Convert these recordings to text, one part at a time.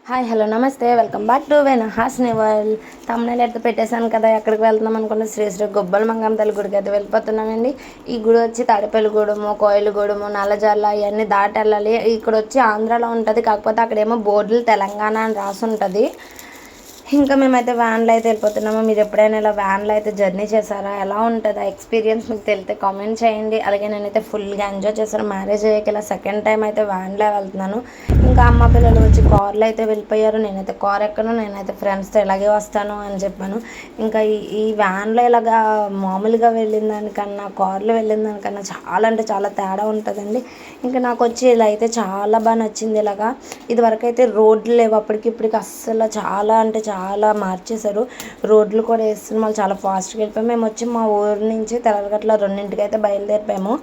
Hi hello నమస్తే welcome back to Hasni world. తమ్ముళ్ళు అయితే పెట్టేశాను కదా, ఎక్కడికి వెళ్తున్నాం అనుకున్న శ్రీ గొబ్బల మంగమ్మ తల్లి గుడికి అయితే వెళ్ళిపోతున్నామండి. ఈ గుడి వచ్చి తాడేపల్లిగూడెము, కోయిలగూడెము, నల్లజర్ల ఇవన్నీ దాటి వెళ్ళాలి. ఇక్కడ వచ్చి ఆంధ్రాలో ఉంటుంది, కాకపోతే అక్కడేమో బోర్డులు తెలంగాణ అని రాసి ఉంటుంది. ఇంకా మేమైతే వ్యాన్లో అయితే వెళ్ళిపోతున్నాము. మీరు ఎప్పుడైనా ఇలా వ్యాన్లో అయితే జర్నీ చేశారా? ఎలా ఉంటుంది ఆ ఎక్స్పీరియన్స్ మీకు తెలితే కామెంట్ చేయండి. అలాగే నేనైతే ఫుల్గా ఎంజాయ్ చేశాను. మ్యారేజ్ అయ్యాక ఇలా సెకండ్ టైం అయితే వ్యాన్లో వెళ్తున్నాను. ఇంకా అమ్మ పిల్లలు వచ్చి కార్లో అయితే వెళ్ళిపోయారు. నేనైతే కార్ ఎక్కను, నేనైతే ఫ్రెండ్స్తో ఇలాగే వస్తాను అని చెప్పాను. ఇంకా ఈ వ్యాన్లో ఇలాగా మామూలుగా వెళ్ళిన దానికన్నా కార్లో వెళ్ళిన దానికన్నా చాలా అంటే చాలా తేడా ఉంటుందండి. ఇంకా నాకు వచ్చి ఇలా అయితే చాలా బాగా నచ్చింది. ఇలాగా ఇదివరకు అయితే రోడ్లు లేవు, అప్పటికి ఇప్పటికి అస్సలు చాలా అంటే చాలా మార్చేశారు. రోడ్లు కూడా వేస్తున్న వాళ్ళు చాలా ఫాస్ట్గా వెళ్ళిపోయాము. మేము వచ్చి మా ఊరు నుంచి తెల్లగట్ల 2ంటికి అయితే బయలుదేరిపోయాము.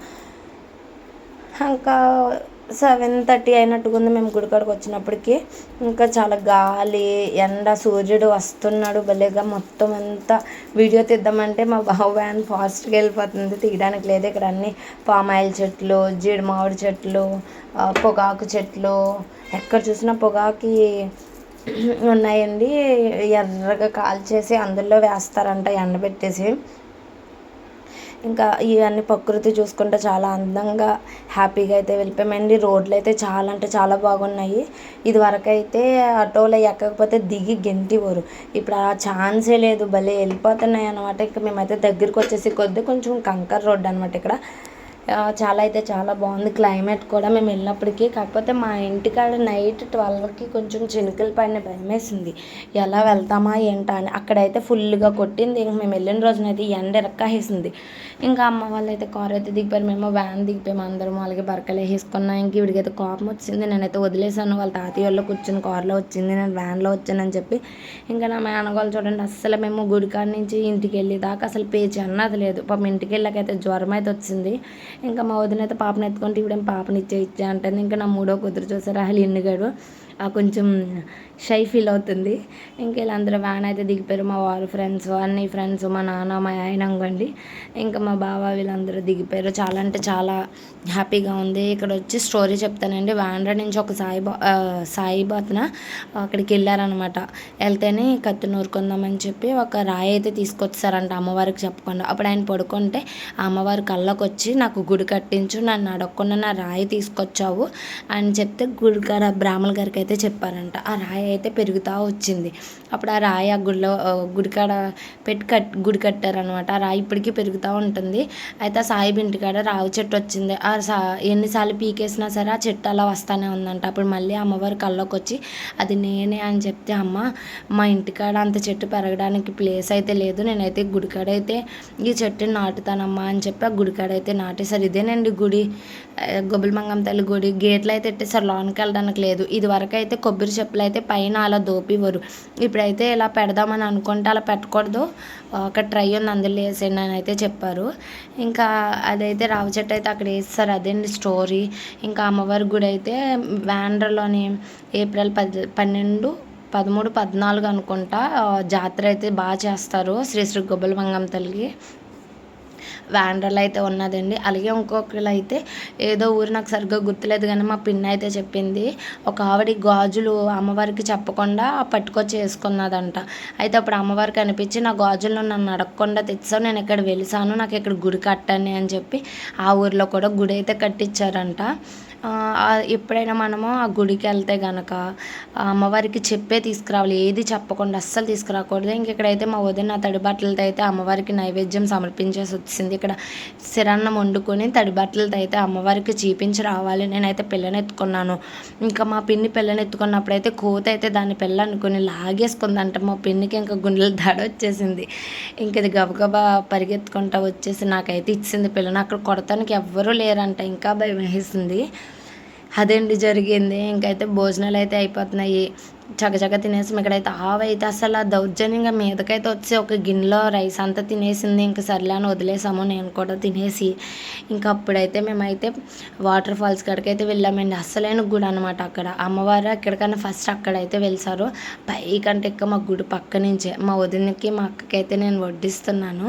ఇంకా 7:30 అయినట్టుగా ఉంది మేము గుడికాడికి వచ్చినప్పటికి. ఇంకా చాలా గాలి, ఎండ, సూర్యుడు వస్తున్నాడు భలేగా. మొత్తం అంతా వీడియో తీద్దామంటే మా బావ వ్యాన్ ఫాస్ట్గా వెళ్ళిపోతుంది, తీయడానికి లేదు. ఇక్కడ అన్ని పామాయిల్ చెట్లు, జీడి మామిడి చెట్లు, పొగాకు చెట్లు, ఎక్కడ చూసినా పొగాకి ఉన్నాయండి. ఎర్రగా కాల్చేసి అందులో వేస్తారంట ఎండబెట్టేసి. ఇంకా ఇవన్నీ ప్రకృతి చూసుకుంటే చాలా అందంగా హ్యాపీగా అయితే వెళ్ళిపోయామండి. రోడ్లు అయితే చాలా అంటే చాలా బాగున్నాయి. ఇదివరకు అయితే ఆటోలో ఎక్కకపోతే దిగి గెంటివారు, ఇప్పుడు ఆ ఛాన్సే లేదు, భలే వెళ్ళిపోతున్నాయి అనమాట. ఇంకా మేమైతే దగ్గరికి వచ్చేసి కొద్ది కొంచెం కంకర్ రోడ్ అనమాట ఇక్కడ. చాలా అయితే చాలా బాగుంది క్లైమేట్ కూడా మేము వెళ్ళినప్పటికీ. కాకపోతే మా ఇంటికాడ నైట్ 12కి కొంచెం చినుకులు పడిన భయమేసింది, ఎలా వెళ్తామా ఏంటా అని. అక్కడైతే ఫుల్గా కొట్టింది. ఇంక మేము వెళ్ళిన రోజునైతే ఎండ ఎరక్కేసింది. ఇంకా అమ్మ వాళ్ళు అయితే కార్ అయితే దిగిపోయారు, మేము వ్యాన్ దిగిపోయాము అందరం. అలాగే బరకలు వేసుకున్నాం. ఇంక ఇవిడికైతే కోపం వచ్చింది, నేనైతే వదిలేసాను. వాళ్ళ తాతయ్య వాళ్ళు కూర్చుని కార్లో వచ్చింది, నేను వ్యాన్లో వచ్చానని చెప్పి. ఇంకా నా మేనగోళ్ళు చూడండి, అస్సలు మేము గుడికాడ నుంచి ఇంటికి వెళ్ళి దాకా అసలు పేచి అన్నది లేదు. పాపం ఇంటికి వెళ్ళాకైతే జ్వరం అయితే వచ్చింది. ఇంకా మా వదిన అయితే పాపని ఎత్తుకుంటే ఇవిడేం పాపని ఇచ్చే అంటుంది. ఇంకా నా 3వ కూతురు చూసారు, అసలు ఎన్నుగాడు కొంచెం షై ఫీల్ అవుతుంది. ఇంకా వీళ్ళందరూ వ్యాన్ అయితే దిగిపోయారు. మా వారు ఫ్రెండ్స్, అన్ని ఫ్రెండ్స్, మా నాన్న, మా ఆయన అంగండి, ఇంకా మా బావ వీళ్ళందరూ దిగిపోయారు. చాలా అంటే చాలా హ్యాపీగా ఉంది. ఇక్కడ వచ్చి స్టోరీ చెప్తానండి. వ్యాన్లో నుంచి ఒక సాయిబాతన అక్కడికి వెళ్ళారనమాట. వెళ్తేనే కత్తి నూరుకుందామని చెప్పి ఒక రాయి అయితే తీసుకొచ్చారంట అమ్మవారికి చెప్పకుండా. అప్పుడు ఆయన పడుకుంటే ఆ అమ్మవారి కళ్ళకు వచ్చి, నాకు గుడి కట్టించు, నన్ను అడగకుండా నా రాయి తీసుకొచ్చావు అని చెప్తే గుడికాడ బ్రాహ్మణ గారికి అయితే చెప్పారంట. ఆ రాయి అయితే పెరుగుతూ వచ్చింది. అప్పుడు ఆ రాయి ఆ గుడికాడ పెట్టి గుడి కట్టారనమాట. ఆ రాయి ఇప్పటికీ పెరుగుతూ ఉంటుంది. అయితే ఆ సాయిబు ఇంటికాడ రావి చెట్టు వచ్చింది. ఎన్నిసార్లు పీకేసినా సరే ఆ చెట్టు అలా వస్తూనే ఉందంట. అప్పుడు మళ్ళీ అమ్మవారి కళ్ళకి వచ్చి అది నేనే అని చెప్తే, అమ్మ మా ఇంటికాడ అంత చెట్టు పెరగడానికి ప్లేస్ అయితే లేదు, నేనైతే గుడికాడైతే ఈ చెట్టుని నాటుతానమ్మా అని చెప్పి ఆ గుడికాడైతే నాటేశారు. ఇదేనండి గుడి, గొబ్బల మంగమ్మ తల్లి గుడి. గేట్లు అయితే పెట్టేసారు, లోనికి వెళ్ళడానికి లేదు. ఇది వరకు అయితే కొబ్బరి చెప్పులు అయితే పైన అలా దోపివ్వరు, ఇప్పుడైతే ఇలా పెడదామని అనుకుంటే అలా పెట్టకూడదు, ఒక ట్రై ఉంది అందులో వేసేయండి అని అయితే చెప్పారు. ఇంకా అదైతే రావి చెట్టు అయితే అక్కడ వేస్తారు, అదేంటి స్టోరీ. ఇంకా అమ్మవారి గుడి అయితే వ్యాన్లోని ఏప్రిల్ 12, 13, 14 అనుకుంటా జాతర అయితే బాగా చేస్తారు శ్రీ గొబ్బల మంగమ్మ తల్లికి. వ్యాండర్లు అయితే ఉన్నదండి. అలాగే ఇంకొకరు అయితే ఏదో ఊరు నాకు సరిగ్గా గుర్తులేదు, కానీ మా పిన్ని అయితే చెప్పింది, ఒక ఆవిడ గాజులు అమ్మవారికి చెప్పకుండా పట్టుకొచ్చి వేసుకున్నదంట. అయితే అప్పుడు అమ్మవారికి అనిపించి, నా గాజులను నన్ను అడగకుండా తెచ్చావు, నేను ఇక్కడ వెలిసాను, నాకు ఇక్కడ గుడి కట్టండి అని చెప్పి ఆ ఊరిలో కూడా గుడి అయితే కట్టించారంట. ఎప్పుడైనా మనము ఆ గుడికి వెళ్తే కనుక అమ్మవారికి చెప్పే తీసుకురావాలి, ఏది చెప్పకుండా అస్సలు తీసుకురాకూడదు. ఇంక ఇక్కడైతే మా వదిన తడి బట్టలతో అయితే అమ్మవారికి నైవేద్యం సమర్పించేసి వచ్చింది. ఇక్కడ సిరన్నం వండుకొని తడి బట్టలతో అయితే అమ్మవారికి చూపించి రావాలి. నేనైతే పిల్లని ఎత్తుకున్నాను. ఇంకా మా పిన్ని పిల్లని ఎత్తుకున్నప్పుడు అయితే కోత అయితే దాన్ని పిల్ల అనుకుని లాగేసుకుందంట. మా పిన్నికి ఇంకా గుండెలు దడ వచ్చేసింది. ఇంక ఇది గబగబా పరిగెత్తుకుంటా వచ్చేసి నాకైతే ఇచ్చింది పిల్లని. అక్కడ కొడతానికి ఎవ్వరూ లేరంట, ఇంకా భయం వేసింది. అదేంటి జరిగింది. ఇంకైతే భోజనాలు అయితే అయిపోతున్నాయి, చకచక తినేసాం. ఇక్కడైతే ఆవైతే అసలు దౌర్జన్యంగా మీదకైతే వచ్చి ఒక గిన్నెలో రైస్ అంతా తినేసింది. ఇంక సర్లే అని వదిలేసాము, నేను కూడా తినేసి. ఇంకా అప్పుడైతే మేమైతే వాటర్ ఫాల్స్ కాడికైతే వెళ్ళామండి. అస్సలైన గుడి అనమాట. అక్కడ అమ్మవారు ఎక్కడికైనా ఫస్ట్ అక్కడైతే వెళ్తారు, పైకంటే ఎక్కువ మా గుడి పక్క నుంచే. మా వదినకి మా అక్కకైతే నేను వడ్డిస్తున్నాను.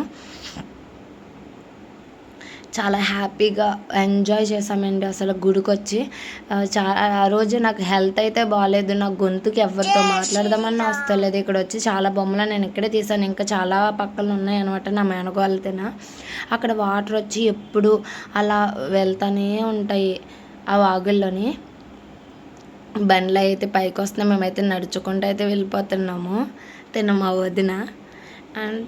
చాలా హ్యాపీగా ఎంజాయ్ చేసామండి అసలు గుడికి వచ్చి. ఆ రోజు నాకు హెల్త్ అయితే బాగాలేదు, నా గొంతుకి ఎవరితో మాట్లాడదామన్నా వస్తలేదు. ఇక్కడ వచ్చి చాలా బొమ్మలు నేను ఇక్కడే తీసాను, ఇంకా చాలా పక్కన ఉన్నాయి అనమాట నా మేనగోళ్ళతోన. అక్కడ వాటర్ వచ్చి ఎప్పుడు అలా వెళ్తూనే ఉంటాయి ఆ వాగుల్లోని. బండ్లు అయితే పైకి వస్తున్నాయి, మేమైతే నడుచుకుంటూ అయితే వెళ్ళిపోతున్నాము మా వదిన. అండ్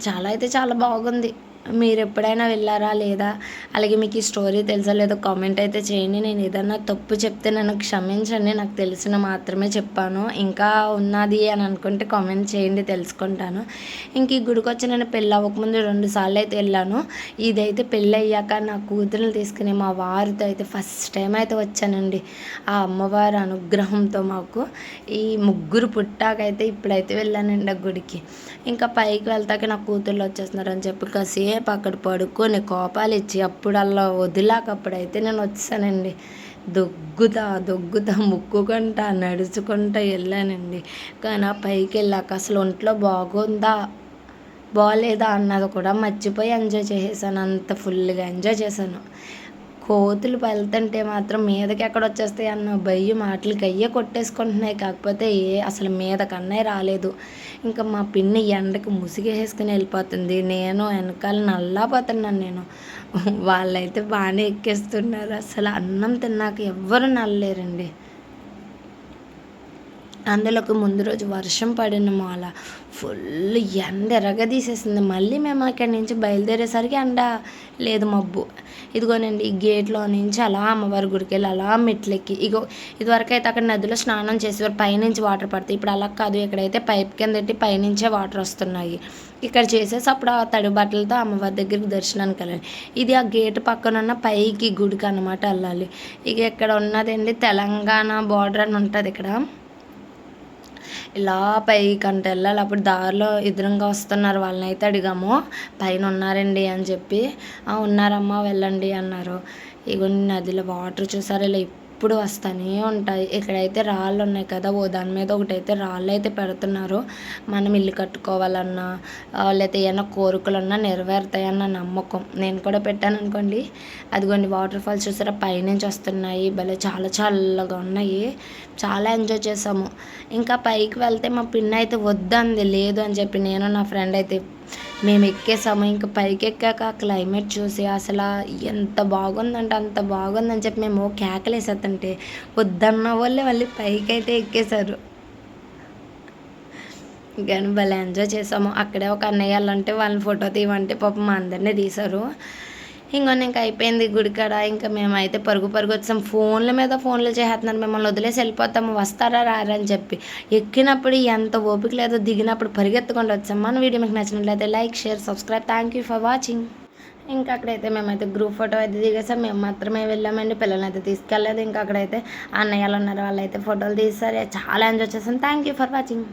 చాలా బాగుంది. మీరు ఎప్పుడైనా వెళ్ళారా లేదా, అలాగే మీకు ఈ స్టోరీ తెలుసా లేదో కామెంట్ అయితే చేయండి. నేను ఏదన్నా తప్పు చెప్తే నన్ను క్షమించండి, నాకు తెలిసిన మాత్రమే చెప్పాను. ఇంకా ఉన్నది అని అనుకుంటే కామెంట్ చేయండి, తెలుసుకుంటాను. ఇంక ఈ గుడికి వచ్చి నేను పెళ్ళి అవ్వకముందు 2 సార్లు అయితే వెళ్ళాను. ఇదైతే పెళ్ళి అయ్యాక నా కూతురుని తీసుకుని మా వారితో అయితే ఫస్ట్ టైం అయితే వచ్చానండి. ఆ అమ్మవారి అనుగ్రహంతో మాకు ఈ ముగ్గురు పుట్టాకైతే ఇప్పుడైతే వెళ్ళానండి ఆ గుడికి. ఇంకా పైకి వెళ్తాక నా కూతుర్లు వచ్చేస్తున్నారు అని చెప్పి కాసేపు అక్కడ పడుకొని కోపాలు ఇచ్చి అప్పుడల్లా వదిలాకప్పుడైతే నేను వచ్చానండి. దొగ్గుతా ముక్కుకుంటా నడుచుకుంటా వెళ్ళానండి. కానీ ఆ పైకి వెళ్ళాక అసలు ఒంట్లో బాగుందా బాగాలేదా అన్నది కూడా మర్చిపోయి ఎంజాయ్ చేసేసాను. అంత ఫుల్గా ఎంజాయ్ చేశాను. కోతులు వెళ్తుంటే మాత్రం మీదకి ఎక్కడ వచ్చేస్తాయి అన్న భయం, వాటికి అయ్యే కొట్టేసుకుంటున్నాయి. కాకపోతే అసలు మీద కన్నా రాలేదు. ఇంకా మా పిన్ని ఎండకి ముసిగేసుకుని వెళ్ళిపోతుంది, నేను వెనకాల నల్లాపోతున్నాను నేను. వాళ్ళైతే బాగానే ఎక్కేస్తున్నారు. అసలు అన్నం తిన్నాక ఎవ్వరు నల్లలేరండి. అందులోకి ముందు రోజు వర్షం పడిన మూల ఫుల్ ఎండ ఎరగదీసేసింది. మళ్ళీ మేము అక్కడి నుంచి బయలుదేరేసరికి ఎండ లేదు, మబ్బు. ఇదిగోనండి ఈ గేట్లో నుంచి అలా అమ్మవారి గుడికి వెళ్ళి అలా మెట్లెక్కి ఇదివరకు అయితే అక్కడ నదిలో స్నానం చేసేవారు, పైనుంచి వాటర్ పడతాయి. ఇప్పుడు అలా కాదు, ఇక్కడైతే పైప్ కింద పెట్టి పైనుంచే వాటర్ వస్తున్నాయి. ఇక్కడ చేసేసి అప్పుడు ఆ తడి బట్టలతో అమ్మవారి దగ్గరికి దర్శనానికి వెళ్ళాలి. ఇది ఆ గేటు పక్కన ఉన్న పైకి గుడికి అన్నమాట వెళ్ళాలి. ఇక ఇక్కడ ఉన్నదండి తెలంగాణ బార్డర్ అని ఉంటుంది. ఇక్కడ ఇలా పైకంట వెళ్ళాలి. అప్పుడు దారిలో ఎదురుగా వస్తున్నారు, వాళ్ళని అయితే అడిగాము, పైన ఉన్నారండి అని చెప్పి. ఉన్నారమ్మా వెళ్ళండి అన్నారు. ఇగో నదిలో వాటర్ చూసారు ఇలా ఎప్పుడు వస్తూనే ఉంటాయి. ఇక్కడైతే రాళ్ళు ఉన్నాయి కదా, దాని మీద ఒకటైతే రాళ్ళు అయితే పెడుతున్నారు. మనం ఇల్లు కట్టుకోవాలన్నా లేకపోతే ఏమైనా కోరికలున్నా నెరవేరుతాయన్న నమ్మకం. నేను కూడా పెట్టాను అనుకోండి. అదిగోండి వాటర్ ఫాల్స్ చూసారా పైనుంచి వస్తున్నాయి, భలే చాలా చల్లగా ఉన్నాయి. చాలా ఎంజాయ్ చేసాము. ఇంకా పైకి వెళ్తే మా పిన్న అయితే వద్దంది, లేదు అని చెప్పి నేను నా ఫ్రెండ్ అయితే మేము ఎక్కేసాము. ఇంకా పైకి ఎక్కాక ఆ క్లైమేట్ చూసి అసలు ఎంత బాగుందంటే అంత బాగుందని చెప్పి మేము కేకలేసేస్తుంటే వద్దన్న వాళ్ళే మళ్ళీ పైకి అయితే ఎక్కేశారు. కానీ భలే ఎంజాయ్ చేసాము. అక్కడే ఒక అన్నయ్య వాళ్ళంటే వాళ్ళని ఫోటో తీయమంటే పాపం మా అందరినీ తీశారు. ఇంకా అయిపోయింది గుడికాడ. ఇంకా మేమైతే పరుగు వచ్చాం. ఫోన్ల మీద ఫోన్లు చేస్తున్నారు, మిమ్మల్ని వదిలేసి వెళ్ళిపోతాము, వస్తారా రారా అని చెప్పి. ఎక్కినప్పుడు ఎంత ఓపిక లేదో, దిగినప్పుడు పరిగెత్తుకొని వచ్చాం. మన వీడియో మీకు నచ్చినట్లయితే like, share, subscribe. Thank you for watching. ఇంకా అక్కడైతే మేమైతే గ్రూప్ ఫోటో అయితే దిగేసాం. మేము మాత్రమే వెళ్ళామండి, పిల్లల్ని అయితే తీసుకెళ్ళలేదు. ఇంకా అక్కడైతే అన్నయ్యలు ఉన్నారు, వాళ్ళైతే ఫోటోలు తీస్తారు. చాలా ఎంజాయ్ చేసాం. Thank you for watching.